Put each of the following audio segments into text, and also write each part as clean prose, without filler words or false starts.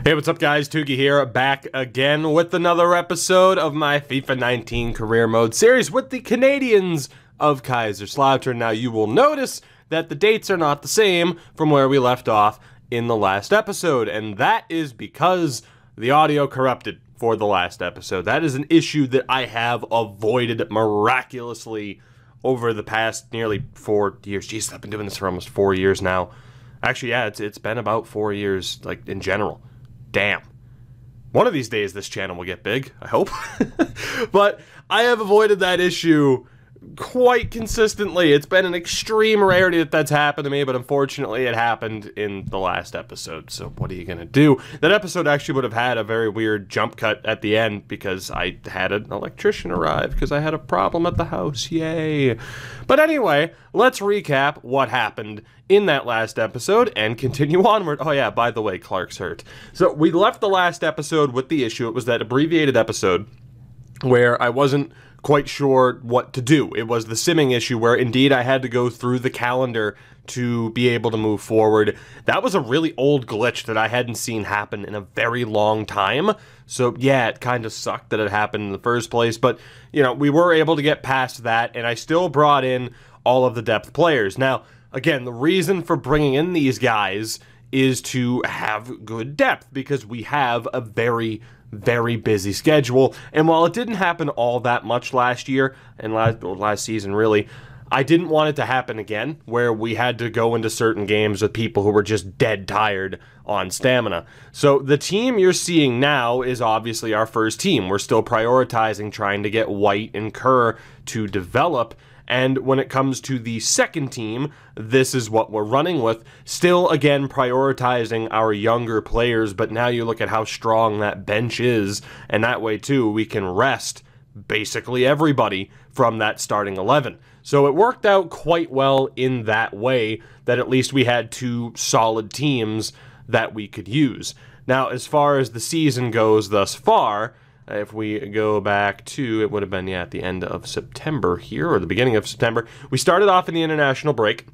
Hey, what's up guys? Tugi here, back again with another episode of my FIFA 19 Career Mode series with the Canadians of Kaiserslautern. Now you will notice that the dates are not the same from where we left off in the last episode, and that is because the audio corrupted for the last episode. That is an issue that I have avoided miraculously over the past nearly 4 years. Jeez, I've been doing this for almost 4 years now. Actually, yeah, it's been about 4 years, like, in general. Damn. One of these days this channel will get big, I hope. But I have avoided that issue quite consistently. It's been an extreme rarity that that's happened to me, but unfortunately it happened in the last episode. So what are you gonna do? That episode actually would have had a very weird jump cut at the end because I had an electrician arrive because I had a problem at the house. Yay. But anyway, let's recap what happened in that last episode and continue onward. Oh yeah, by the way, Clark's hurt. So we left the last episode with the issue. It was that abbreviated episode where I wasn't quite sure what to do. It was the simming issue where indeed I had to go through the calendar to be able to move forward. That was a really old glitch that I hadn't seen happen in a very long time. So yeah, it kind of sucked that it happened in the first place, but you know, we were able to get past that, and I still brought in all of the depth players. Now, again, the reason for bringing in these guys is to have good depth because we have a very busy schedule, and while it didn't happen all that much last year and last season really, I didn't want it to happen again where we had to go into certain games with people who were just dead tired on stamina. So the team you're seeing now is obviously our first team. We're still prioritizing trying to get White and Kerr to develop. And when it comes to the second team, this is what we're running with. Still, again, prioritizing our younger players, but now you look at how strong that bench is, and that way, too, we can rest basically everybody from that starting 11. So it worked out quite well in that way, that at least we had two solid teams that we could use. Now, as far as the season goes thus far, if we go back to, it would have been, yeah, at the end of September here, or the beginning of September, we started off in the international break.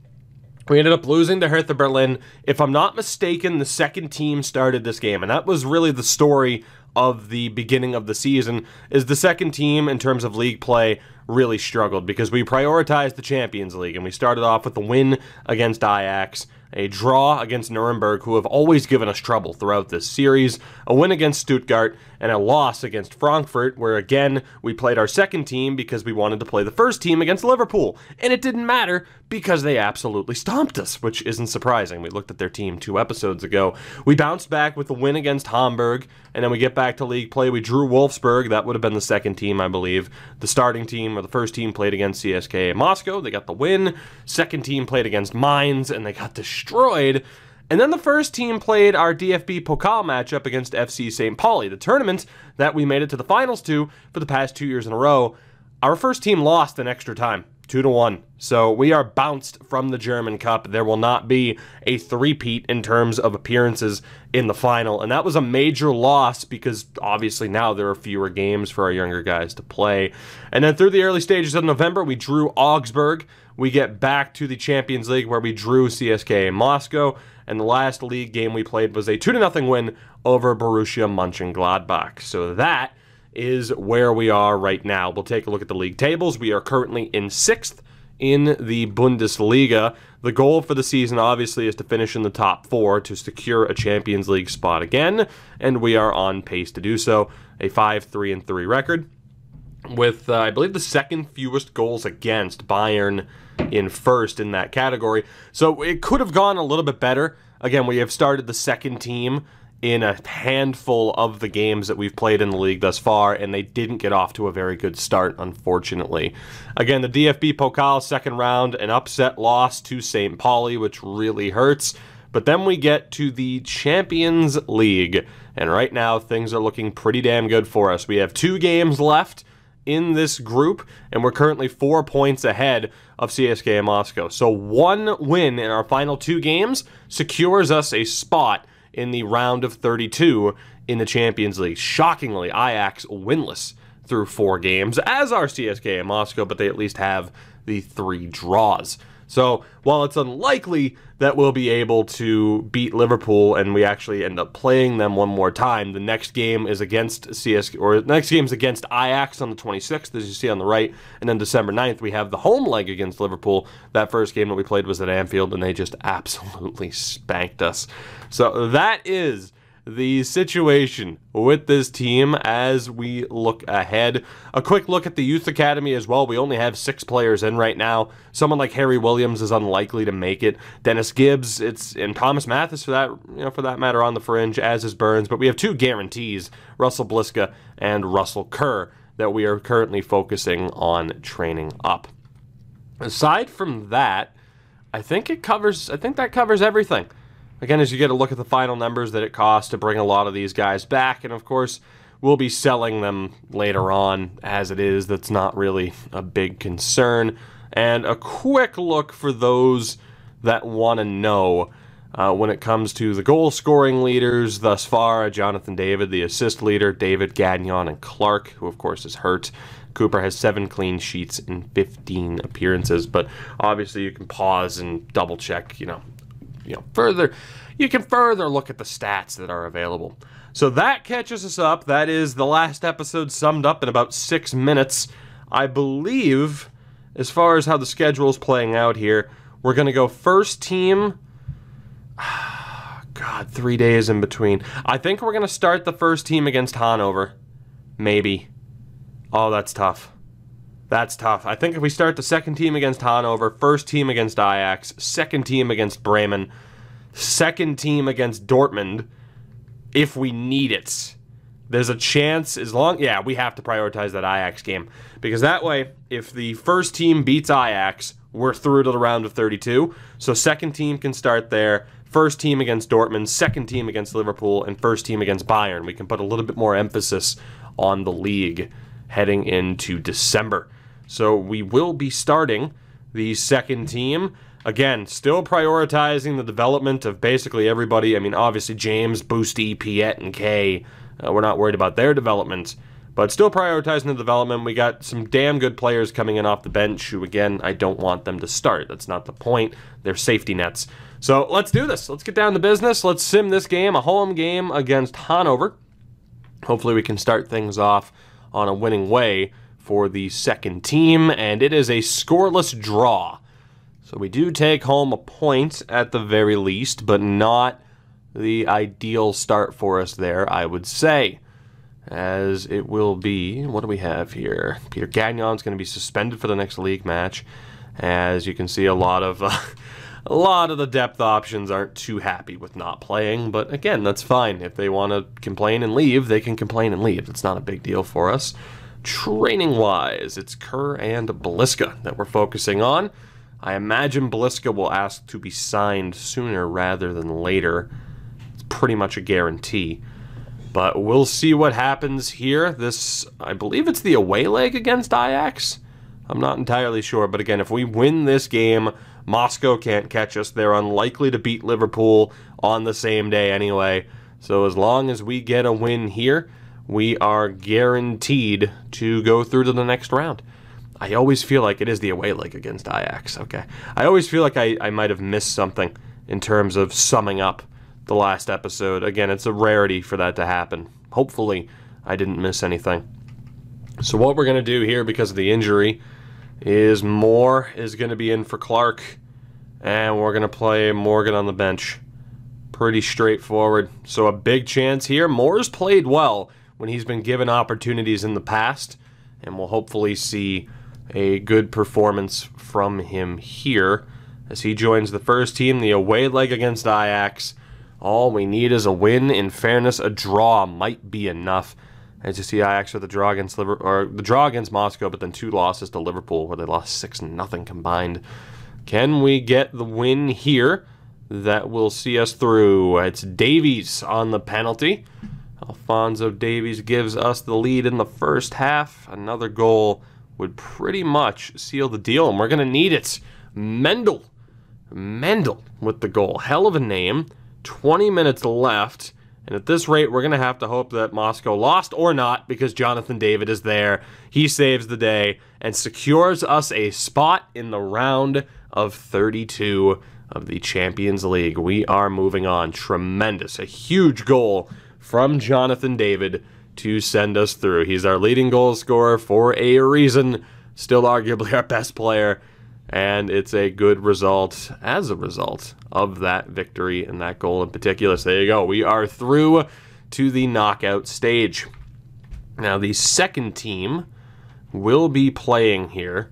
We ended up losing to Hertha Berlin. If I'm not mistaken, the second team started this game, and that was really the story of the beginning of the season, is the second team, in terms of league play, really struggled because we prioritized the Champions League, and we started off with a win against Ajax, a draw against Nuremberg, who have always given us trouble throughout this series, a win against Stuttgart, and a loss against Frankfurt, where again, we played our second team because we wanted to play the first team against Liverpool, and it didn't matter because they absolutely stomped us, which isn't surprising. We looked at their team 2 episodes ago. We bounced back with a win against Hamburg, and then we get back to league play. We drew Wolfsburg. That would have been the second team, I believe. The starting team, or the first team, played against CSKA Moscow. They got the win. Second team played against Mainz, and they got destroyed. And then the first team played our DFB Pokal matchup against FC St. Pauli, the tournament that we made it to the finals to for the past 2 years in a row. Our first team lost in extra time, 2-1. So we are bounced from the German Cup. There will not be a three-peat in terms of appearances in the final. And that was a major loss because obviously now there are fewer games for our younger guys to play. And then through the early stages of November, we drew Augsburg. We get back to the Champions League where we drew CSKA Moscow. And the last league game we played was a 2-0 win over Borussia Mönchengladbach. So that is where we are right now. We'll take a look at the league tables. We are currently in 6th in the Bundesliga. The goal for the season, obviously, is to finish in the top 4 to secure a Champions League spot again, and we are on pace to do so. A 5-3-3 record with, I believe, the second fewest goals against, Bayern in first in that category. So it could have gone a little bit better. Again, we have started the second team in a handful of the games that we've played in the league thus far, and they didn't get off to a very good start, unfortunately. Again, the DFB Pokal second round, an upset loss to St. Pauli, which really hurts. But then we get to the Champions League, and right now things are looking pretty damn good for us. We have 2 games left in this group, and we're currently 4 points ahead of CSKA Moscow. So 1 win in our final 2 games secures us a spot in the round of 32 in the Champions League. Shockingly, Ajax winless through 4 games, as are CSKA Moscow, but they at least have the 3 draws. So while it's unlikely that we'll be able to beat Liverpool and we actually end up playing them one more time, the next game is against the next game is against Ajax on the 26th, as you see on the right, and then December 9th we have the home leg against Liverpool. That first game that we played was at Anfield, and they just absolutely spanked us. So that is the situation with this team as we look ahead. A quick look at the youth academy as well. We only have 6 players in right now. Someone like Harry Williams is unlikely to make it. Dennis Gibbs, and Thomas Mathis for that matter on the fringe, as is Burns. But we have 2 guarantees, Russell Bliska and Russell Kerr, that we are currently focusing on training up. Aside from that, I think that covers everything. Again, as you get a look at the final numbers that it costs to bring a lot of these guys back, and of course, we'll be selling them later on as it is. That's not really a big concern. And a quick look for those that want to know when it comes to the goal-scoring leaders thus far, Jonathan David, the assist leader, David, Gagnon, and Clark, who of course is hurt. Cooper has 7 clean sheets in 15 appearances, but obviously you can pause and double-check, further. You can further look at the stats that are available. So that catches us up. That is the last episode summed up in about 6 minutes. I believe, as far as how the schedule is playing out here, we're going to go first team. God, 3 days in between. I think we're going to start the first team against Hanover. Maybe. Oh, that's tough. That's tough. I think if we start the second team against Hanover, first team against Ajax, second team against Bremen, second team against Dortmund, if we need it, there's a chance we have to prioritize that Ajax game. Because that way, if the first team beats Ajax, we're through to the round of 32. So second team can start there, first team against Dortmund, second team against Liverpool, and first team against Bayern. We can put a little bit more emphasis on the league heading into December. So we will be starting the second team. Again, still prioritizing the development of basically everybody. I mean, obviously James, Boosty, Piet, and Kay. We're not worried about their development, but still prioritizing the development. We got some damn good players coming in off the bench who, again, I don't want them to start. That's not the point. They're safety nets. So let's do this. Let's get down to business. Let's sim this game, a home game against Hanover. Hopefully we can start things off on a winning way for the second team, and it is a scoreless draw. So we do take home a point at the very least, but not the ideal start for us there, I would say. As it will be, what do we have here? Peter Gagnon's going to be suspended for the next league match. As you can see, a lot of the depth options aren't too happy with not playing, but again, that's fine. If they want to complain and leave, they can complain and leave. It's not a big deal for us. Training-wise, it's Kerr and Bliska that we're focusing on. I imagine Bliska will ask to be signed sooner rather than later. It's pretty much a guarantee. But we'll see what happens here. I believe it's the away leg against Ajax. I'm not entirely sure, but again, if we win this game, Moscow can't catch us. They're unlikely to beat Liverpool on the same day anyway. So as long as we get a win here, we are guaranteed to go through to the next round. I always feel like it is the away leg against Ajax, okay? I always feel like I might have missed something in terms of summing up the last episode. Again, it's a rarity for that to happen. Hopefully, I didn't miss anything. So what we're going to do here, because of the injury, is Moore is going to be in for Clark, and we're going to play Morgan on the bench. Pretty straightforward. So a big chance here. Moore's played well when he's been given opportunities in the past, and we'll hopefully see a good performance from him here as he joins the first team. The away leg against Ajax. All we need is a win. In fairness, a draw might be enough. As you see, Ajax with the draw against the draw against Moscow, but then 2 losses to Liverpool, where they lost 6-0 combined. Can we get the win here? That will see us through. It's Davies on the penalty. Alphonso Davies gives us the lead in the first half. Another goal would pretty much seal the deal, and we're going to need it. Mendel with the goal. Hell of a name. 20 minutes left, and at this rate, we're going to have to hope that Moscow lost or not, because Jonathan David is there. He saves the day and secures us a spot in the round of 32 of the Champions League. We are moving on. Tremendous. A huge goal from Jonathan David to send us through. He's our leading goal scorer for a reason. Still arguably our best player. And it's a good result as a result of that victory and that goal in particular. So there you go. We are through to the knockout stage. Now the second team will be playing here.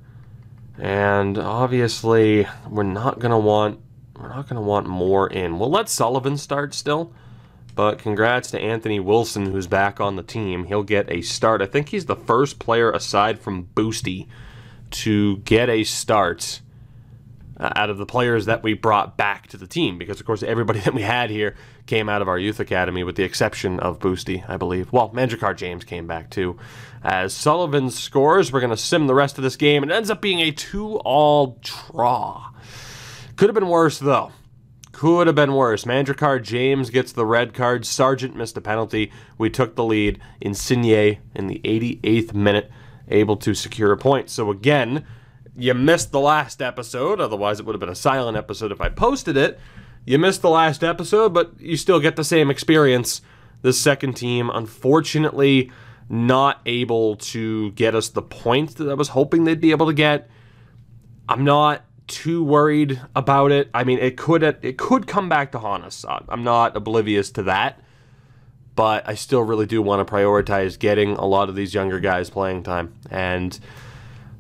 And obviously we're not gonna want more in. We'll let Sullivan start still. But congrats to Anthony Wilson, who's back on the team. He'll get a start. I think he's the first player aside from Boosty to get a start out of the players that we brought back to the team. Because, of course, everybody that we had here came out of our youth academy with the exception of Boosty, I believe. Well, Mandrakar James came back too. As Sullivan scores, we're going to sim the rest of this game. It ends up being a 2-all draw. Could have been worse, though. Could have been worse. Mandrakar James gets the red card. Sargent missed a penalty. We took the lead. Insigne in the 88th minute, able to secure a point. So again, you missed the last episode. Otherwise, it would have been a silent episode if I posted it. You missed the last episode, but you still get the same experience. The second team, unfortunately, not able to get us the points that I was hoping they'd be able to get. I'm not too worried about it. I mean, it could come back to haunt us. I'm not oblivious to that, but I still really do want to prioritize getting a lot of these younger guys playing time. And,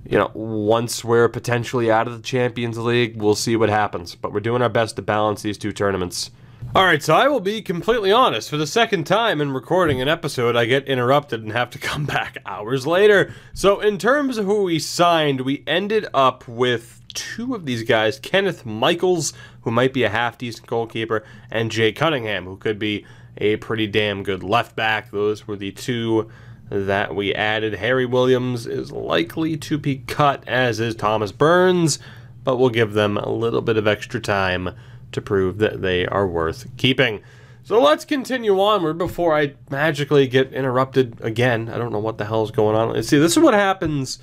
you know, once we're potentially out of the Champions League, we'll see what happens. But we're doing our best to balance these two tournaments. Alright, so I will be completely honest. For the second time in recording an episode, I get interrupted and have to come back hours later. So in terms of who we signed, we ended up with two of these guys, Kenneth Michaels, who might be a half-decent goalkeeper, and Jay Cunningham, who could be a pretty damn good left back. Those were the two that we added. Harry Williams is likely to be cut, as is Thomas Burns, but we'll give them a little bit of extra time to prove that they are worth keeping. So let's continue onward before I magically get interrupted again. I don't know what the hell is going on. See, this is what happens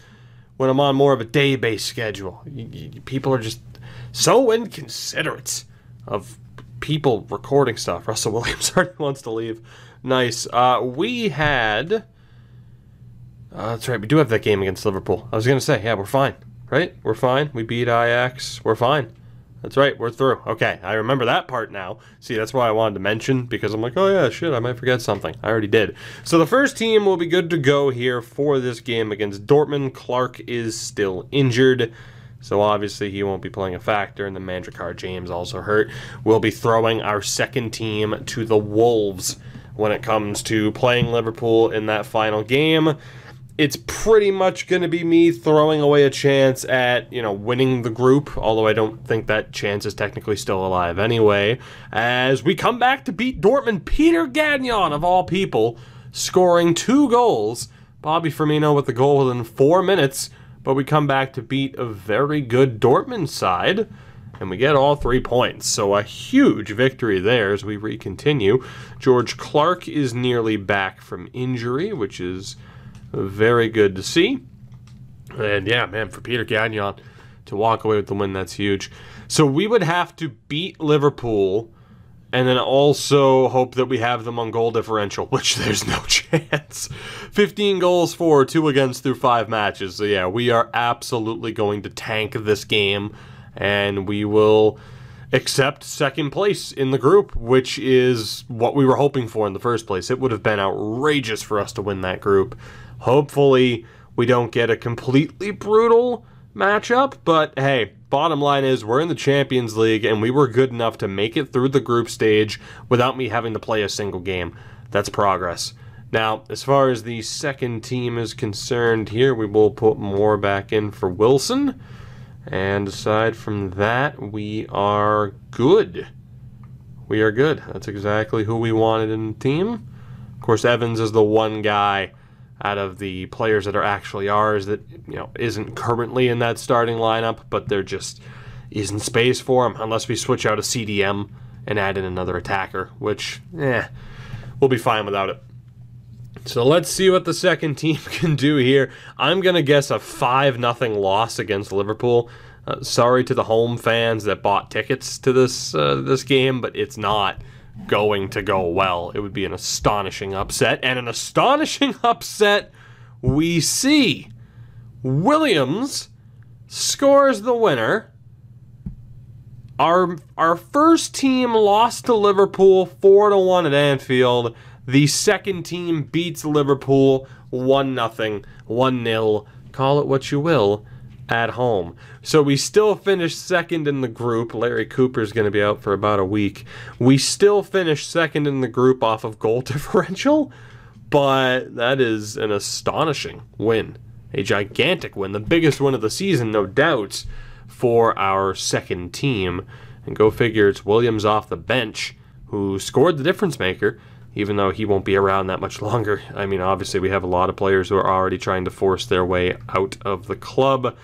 when I'm on more of a day-based schedule. People are just so inconsiderate of people recording stuff. Russell Williams already wants to leave. Nice. We had... that's right, we do have that game against Liverpool. I was going to say, yeah, we're fine, right? We're fine. We beat Ajax. We're fine. That's right, we're through. Okay, I remember that part now. See, that's why I wanted to mention, because I'm like, oh yeah, shit, I might forget something. I already did. So the first team will be good to go here for this game against Dortmund. Clark is still injured, so obviously he won't be playing a factor, and then Mandrakar James also hurt. We'll be throwing our second team to the Wolves when it comes to playing Liverpool in that final game. It's pretty much going to be me throwing away a chance at, you know, winning the group, although I don't think that chance is technically still alive anyway, as we come back to beat Dortmund. Peter Gagnon, of all people, scoring 2 goals. Bobby Firmino with the goal within 4 minutes, but we come back to beat a very good Dortmund side, and we get all 3 points. So a huge victory there as we recontinue. George Clark is nearly back from injury, which is very good to see. And yeah, man, for Peter Gagnon to walk away with the win, that's huge. So we would have to beat Liverpool and then also hope that we have them on goal differential, which there's no chance. 15 goals for, 2 against through 5 matches. So yeah, we are absolutely going to tank this game, and we will accept second place in the group, which is what we were hoping for in the first place. It would have been outrageous for us to win that group. Hopefully, we don't get a completely brutal matchup, but hey, bottom line is we're in the Champions League, and we were good enough to make it through the group stage without me having to play a single game. That's progress. Now, as far as the second team is concerned here, we will put more back in for Wilson, and aside from that, we are good. We are good. That's exactly who we wanted in the team. Of course, Evans is the one guy out of the players that are actually ours that, you know, isn't currently in that starting lineup, but there just isn't space for him unless we switch out a CDM and add in another attacker, which, we'll be fine without it. So let's see what the second team can do here. I'm going to guess a 5-0 loss against Liverpool. Sorry to the home fans that bought tickets to this game, but it's not going to go well. It would be an astonishing upset, and an astonishing upset we see. Williams scores the winner. Our first team lost to Liverpool 4-1 at Anfield. The second team beats Liverpool 1-0, 1-0, call it what you will, at home. So we still finished second in the group. Larry Cooper's going to be out for about a week. We still finished second in the group off of goal differential, but that is an astonishing win. A gigantic win. The biggest win of the season, no doubt, for our second team. And go figure, it's Williams off the bench who scored the difference maker, even though he won't be around that much longer. I mean, obviously we have a lot of players who are already trying to force their way out of the club.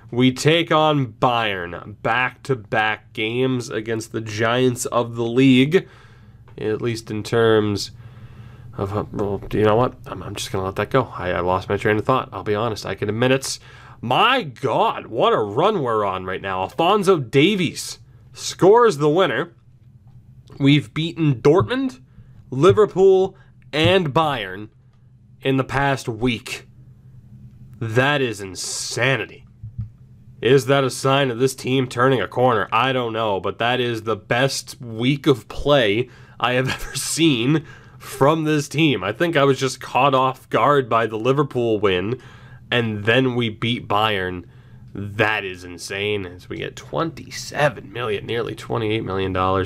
We take on Bayern. Back-to-back games against the giants of the league, at least in terms of, well, you know what? I'm just going to let that go. I lost my train of thought. I'll be honest. I can admit it. My God, what a run we're on right now. Alphonso Davies scores the winner. We've beaten Dortmund, Liverpool, and Bayern in the past week. That is insanity. Is that a sign of this team turning a corner? I don't know, but that is the best week of play I have ever seen from this team. I think I was just caught off guard by the Liverpool win, and then we beat Bayern. That is insane, as we get $27 million, nearly $28 million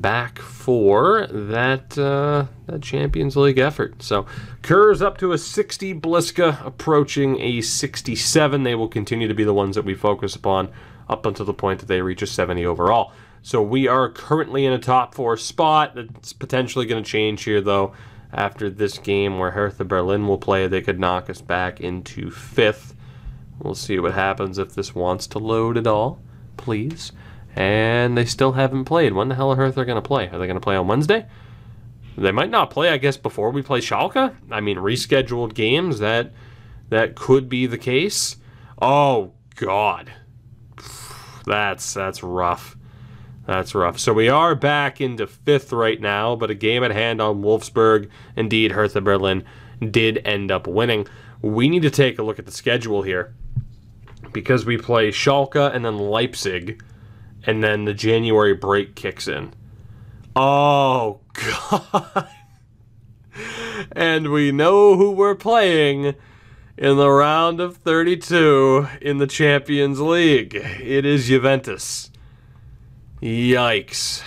back for that Champions League effort. So Kerr's up to a 60, Bliska approaching a 67. They will continue to be the ones that we focus upon up until the point that they reach a 70 overall. So we are currently in a top 4 spot. That's potentially going to change here, though. After this game where Hertha Berlin will play, they could knock us back into 5th. We'll see what happens if this wants to load at all, please. And they still haven't played. When the hell are Hertha going to play? Are they going to play on Wednesday? They might not play, I guess, before we play Schalke. I mean, rescheduled games, that could be the case. Oh, God. That's rough. That's rough. So we are back into 5th right now, but a game at hand on Wolfsburg. Indeed, Hertha Berlin did end up winning. We need to take a look at the schedule here, because we play Schalke and then Leipzig, and then the January break kicks in. Oh, God. And we know who we're playing in the round of 32 in the Champions League. It is Juventus. Yikes.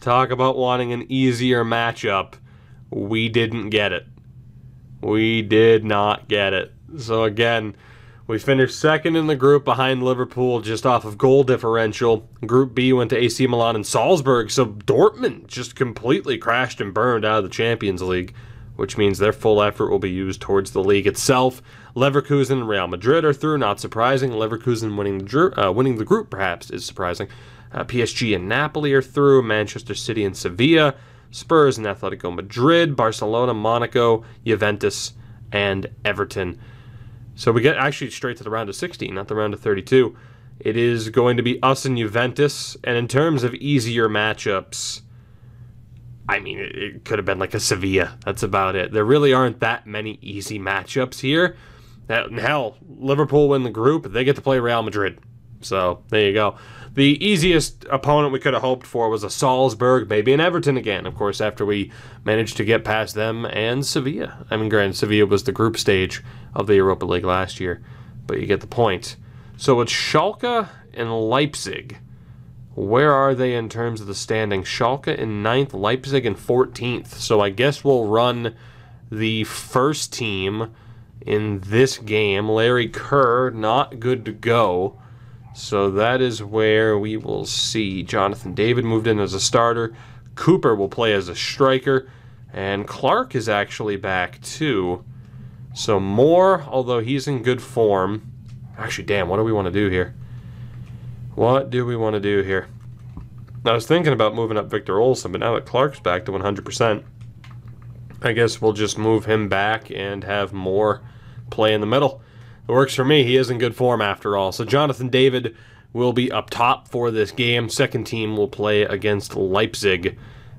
Talk about wanting an easier matchup. We didn't get it. We did not get it. So again, we finished second in the group behind Liverpool just off of goal differential. Group B went to AC Milan and Salzburg, so Dortmund just completely crashed and burned out of the Champions League, which means their full effort will be used towards the league itself. Leverkusen and Real Madrid are through, not surprising. Leverkusen winning the group perhaps is surprising. PSG and Napoli are through. Manchester City and Sevilla. Spurs and Atletico Madrid. Barcelona, Monaco, Juventus, and Everton. So we get actually straight to the round of 16, not the round of 32. It is going to be us and Juventus. And in terms of easier matchups, I mean, it could have been like a Sevilla. That's about it. There really aren't that many easy matchups here. Hell, Liverpool win the group. They get to play Real Madrid. So there you go. The easiest opponent we could have hoped for was a Salzburg, maybe an Everton again, of course, after we managed to get past them and Sevilla. I mean, granted, Sevilla was the group stage of the Europa League last year, but you get the point. So it's Schalke and Leipzig. Where are they in terms of the standing? Schalke in 9th, Leipzig in 14th. So I guess we'll run the first team in this game. Larry Kerr, not good to go. So that is where we will see Jonathan David moved in as a starter. Cooper will play as a striker. And Clark is actually back too. So Moore, although he's in good form. Actually, damn, what do we want to do here? What do we want to do here? I was thinking about moving up Victor Olsen, but now that Clark's back to 100%, I guess we'll just move him back and have Moore play in the middle. It works for me. He is in good form after all. So Jonathan David will be up top for this game. Second team will play against Leipzig.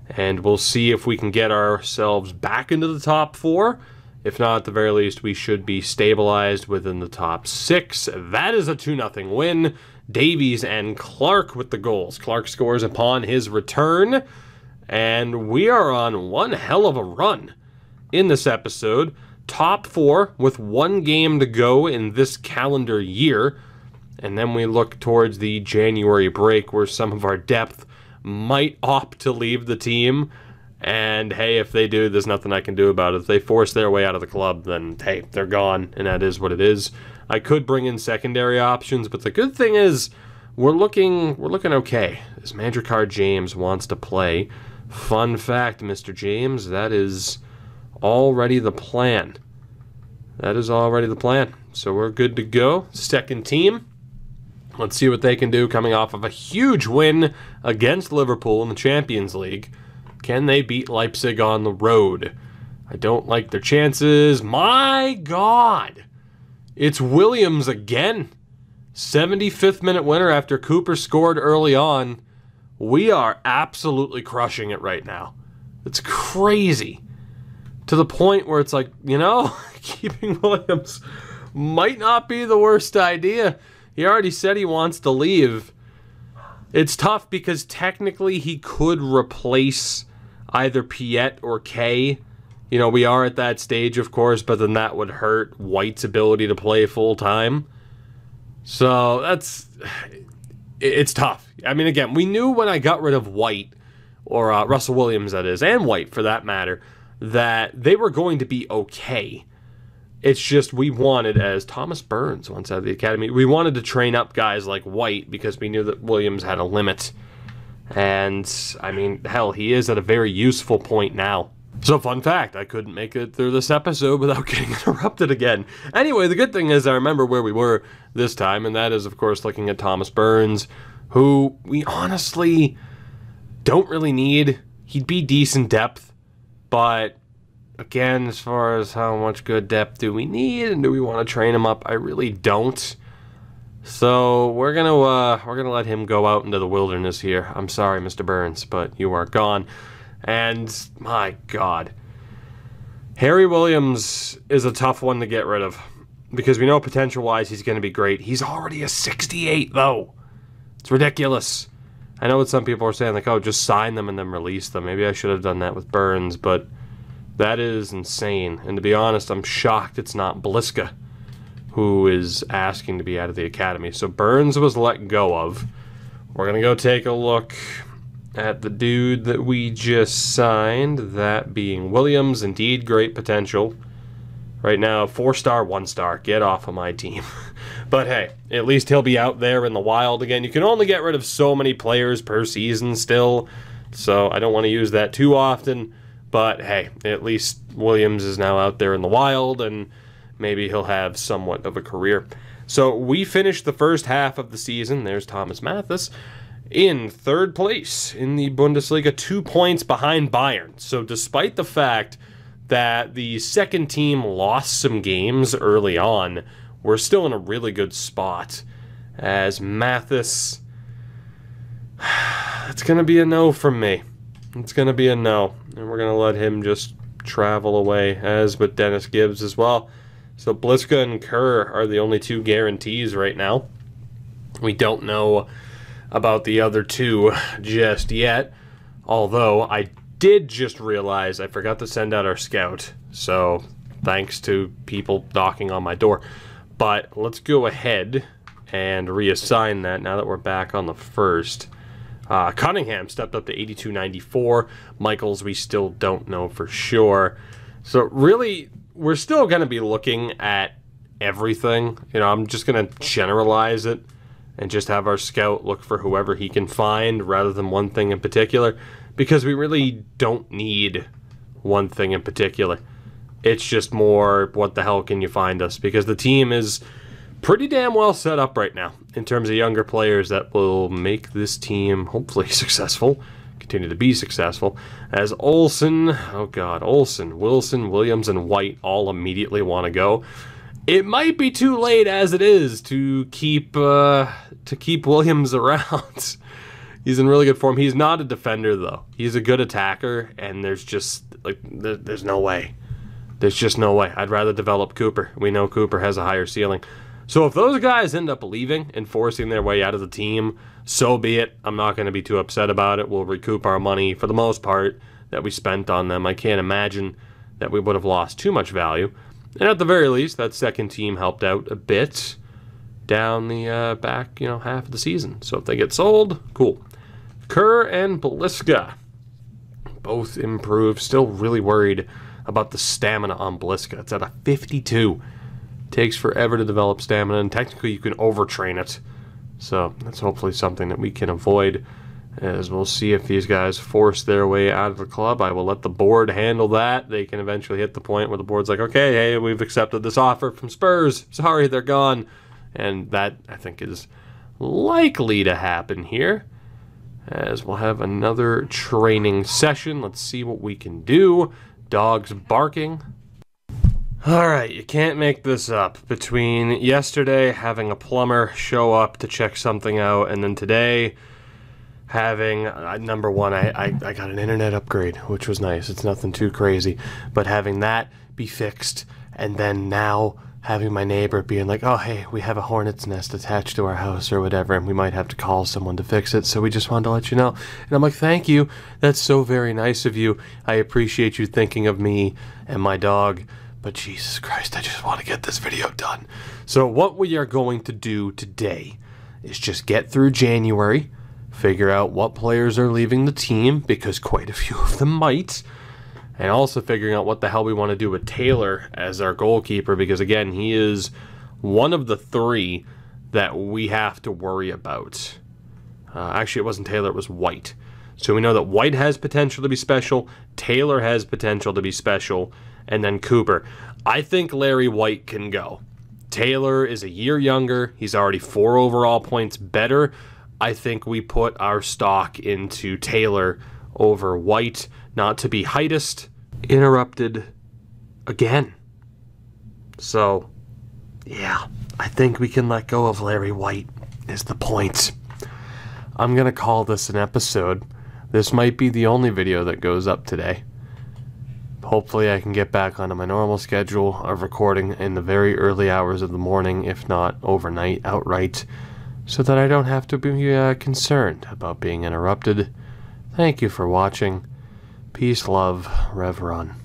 And we'll see if we can get ourselves back into the top 4. If not, at the very least, we should be stabilized within the top 6. That is a 2-0 win. Davies and Clark with the goals. Clark scores upon his return. And we are on one hell of a run in this episode. Top 4 with 1 game to go in this calendar year. And then we look towards the January break where some of our depth might opt to leave the team. And hey, if they do, there's nothing I can do about it. If they force their way out of the club, then hey, they're gone, and that is what it is. I could bring in secondary options, but the good thing is we're looking okay. As Mandrakar James wants to play. Fun fact, Mr. James, that is already the plan. That is already the plan. So we're good to go. Second team. Let's see what they can do coming off of a huge win against Liverpool in the Champions League. Can they beat Leipzig on the road? I don't like their chances. My God! It's Williams again. 75th minute winner after Cooper scored early on. We are absolutely crushing it right now. It's crazy. To the point where it's like, you know, keeping Williams might not be the worst idea. He already said he wants to leave. It's tough because technically he could replace either Piet or Kay. You know, we are at that stage, of course, but then that would hurt White's ability to play full-time. So it's tough. I mean, again, we knew when I got rid of White, or Russell Williams, that is, and White for that matter, that they were going to be okay. It's just we wanted, as Thomas Burns once out of the academy, we wanted to train up guys like White because we knew that Williams had a limit. And, I mean, hell, he is at a very useful point now. So, fun fact, I couldn't make it through this episode without getting interrupted again. Anyway, the good thing is I remember where we were this time, and that is, of course, looking at Thomas Burns, who we honestly don't really need. He'd be decent depth, but again, as far as how much good depth do we need and do we want to train him up, I really don't. So we're gonna let him go out into the wilderness here. I'm sorry, Mr. Burns, but you are gone. And my God, Harry Williams is a tough one to get rid of because we know potential-wise he's going to be great. He's already a 68, though. It's ridiculous. I know what some people are saying, like, oh, just sign them and then release them. Maybe I should have done that with Burns, but that is insane. And to be honest, I'm shocked it's not Bliska who is asking to be out of the academy. So Burns was let go of. We're going to go take a look at the dude that we just signed, that being Williams. Indeed, great potential. Right now, 4-star, 1-star. Get off of my team. But hey, at least he'll be out there in the wild again. You can only get rid of so many players per season still, so I don't want to use that too often. But hey, at least Williams is now out there in the wild, and maybe he'll have somewhat of a career. So we finished the first half of the season. There's Thomas Mathis in third place in the Bundesliga, 2 points behind Bayern. So despite the fact that the second team lost some games early on, we're still in a really good spot. As Mathis, it's going to be a no from me. It's going to be a no. And we're going to let him just travel away, as with Dennis Gibbs as well. So Bliska and Kerr are the only 2 guarantees right now. We don't know about the other 2 just yet. Although I did just realize I forgot to send out our scout. So thanks to people knocking on my door. But let's go ahead and reassign that now that we're back on the first. Cunningham stepped up to 82.94. Michaels, we still don't know for sure. So really, we're still going to be looking at everything. You know, I'm just going to generalize it and just have our scout look for whoever he can find rather than one thing in particular, because we really don't need one thing in particular. It's just more, what the hell can you find us? Because the team is pretty damn well set up right now in terms of younger players that will make this team hopefully successful, continue to be successful. As Olsen, oh God, Olsen, Wilson, Williams, and White all immediately want to go. it might be too late as it is to keep Williams around. He's in really good form. He's not a defender, though. He's a good attacker, and there's just, like, there's no way. There's just no way. I'd rather develop Cooper. We know Cooper has a higher ceiling. So if those guys end up leaving and forcing their way out of the team, so be it. I'm not going to be too upset about it. We'll recoup our money, for the most part, that we spent on them. I can't imagine that we would have lost too much value. And at the very least, that second team helped out a bit down the back, half of the season. So if they get sold, cool. Kerr and Bliska both improved. Still really worried about the stamina on Bliska. It's at a 52. Takes forever to develop stamina, and technically you can overtrain it. So that's hopefully something that we can avoid, as we'll see if these guys force their way out of the club. I will let the board handle that. They can eventually hit the point where the board's like, okay, hey, we've accepted this offer from Spurs. Sorry, they're gone. And that, I think, is likely to happen here, as we'll have another training session. Let's see what we can do. Dogs barking. Alright, you can't make this up. Between yesterday having a plumber show up to check something out, and then today having, number one, I got an internet upgrade, which was nice. It's nothing too crazy. But having that be fixed, and then now having my neighbor being like, oh, hey, we have a hornet's nest attached to our house or whatever, and we might have to call someone to fix it, so we just wanted to let you know. And I'm like, thank you. That's so very nice of you. I appreciate you thinking of me and my dog. But Jesus Christ, I just want to get this video done. So what we are going to do today is just get through January, figure out what players are leaving the team, because quite a few of them might, and also figuring out what the hell we want to do with Taylor as our goalkeeper, because again, he is one of the three that we have to worry about. Actually, it wasn't Taylor, it was White. So we know that White has potential to be special, Taylor has potential to be special, and then Cooper. I think Larry White can go. Taylor is a year younger. He's already 4 overall points better. I think we put our stock into Taylor over White. Not to be heightist. Interrupted again. So, yeah. I think we can let go of Larry White is the point. I'm going to call this an episode. This might be the only video that goes up today. Hopefully I can get back onto my normal schedule of recording in the very early hours of the morning, if not overnight outright, so that I don't have to be concerned about being interrupted. Thank you for watching. Peace, love, Rev Run.